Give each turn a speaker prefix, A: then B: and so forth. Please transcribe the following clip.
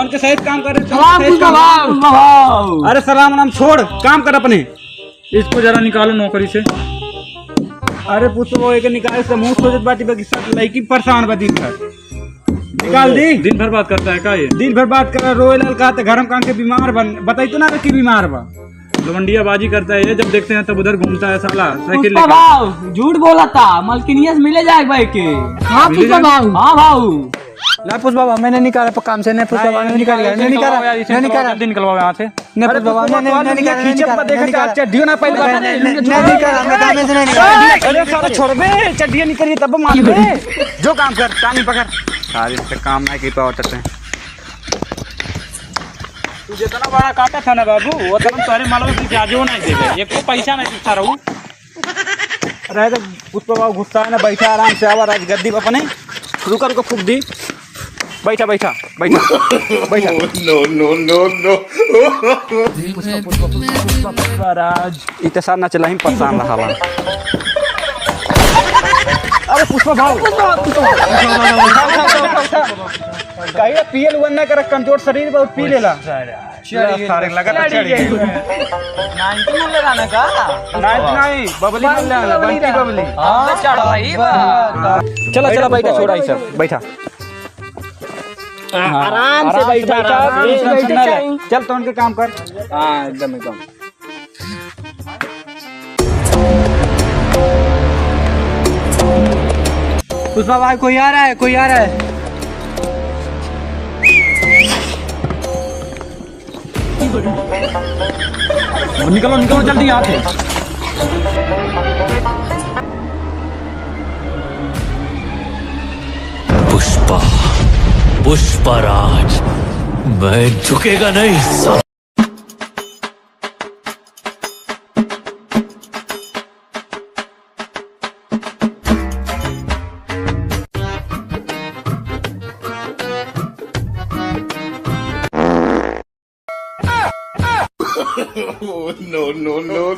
A: कौन के सही काम कर रहे?
B: सलाम।
A: अरे सलाम नाम छोड़, काम कर अपने।
C: इसको जरा निकालो नौकरी से।
A: अरे पुत्र वो एक निकाल से मुंह सोचत बाटी बाकी सब लड़की परेशान बा दिन भर। निकाल दी।
C: दिन भर बात करता है का ये?
A: दिन भर बात कर रोए लाल का घरम काम के बीमार बन बताई तो ना कि बीमार बा।
C: लवंडिया बाजी करता है ये, जब देखते हैं तब उधर घूमता है साला साइकिल
B: पुष्पा
C: लेकर।
B: भाव झूठ बोला था, मलकिनियस मिले जाए भाई के। हाँ पुष्पा भाव, हाँ भाव।
A: ना पुष्पा बाबा मैंने निकाला पर काम से नहीं पुष्पा बाबा ने निकाल नहीं निकाला नहीं निकाला
C: जल्दी निकलवाओ यहाँ से।
A: नहीं पुष्पा बाबा ने निकाला खींचे पर देखा चड्डियों ना पहले नहीं निकाला मैं काम से नहीं निकाला। अरे सारा छोड़ बे, चड्डियां निकली तब मान बे। जो काम कर, काम ही पकड़। सारे से काम नहीं की पावत है।
C: तू जितना बड़ा काटा था ना बाबू, वो तो हम सारे मालूम है कि आजो नहीं देवे, एक को पैसा नहीं दिखता रहू।
A: रहे तो पुष्पा बाबू गुस्सा है ना, बैठा आराम से आवा राज गद्दी पर अपने रुकर को फूक दी। बैठा बैठा बैठा बैठा। नो राज इतना ना चला ही परेशान रहा बा। अरे पुष्पा भाव कहीं पियल वन ना कर, कमजोर शरीर बहुत पी लेला। सारे लगा तो चढ़ गई।
B: 90 में लगाना का?
A: नहीं बबली मिल रहा बंटी बबली।
B: हाँ चढ़ भाई।
A: चला चला बैठा, छोड़ा ही सब बैठा। आराम से बैठा चल तो उनके काम कर। हाँ एकदम एकदम।
B: पुष्पा भाई कोई आ रहा है, कोई आ रहा है।
C: निकलो निकलो जल्दी यहाँ से।
D: पुष्पा पुष्पराज, मैं झुकेगा नहीं साला।
E: no.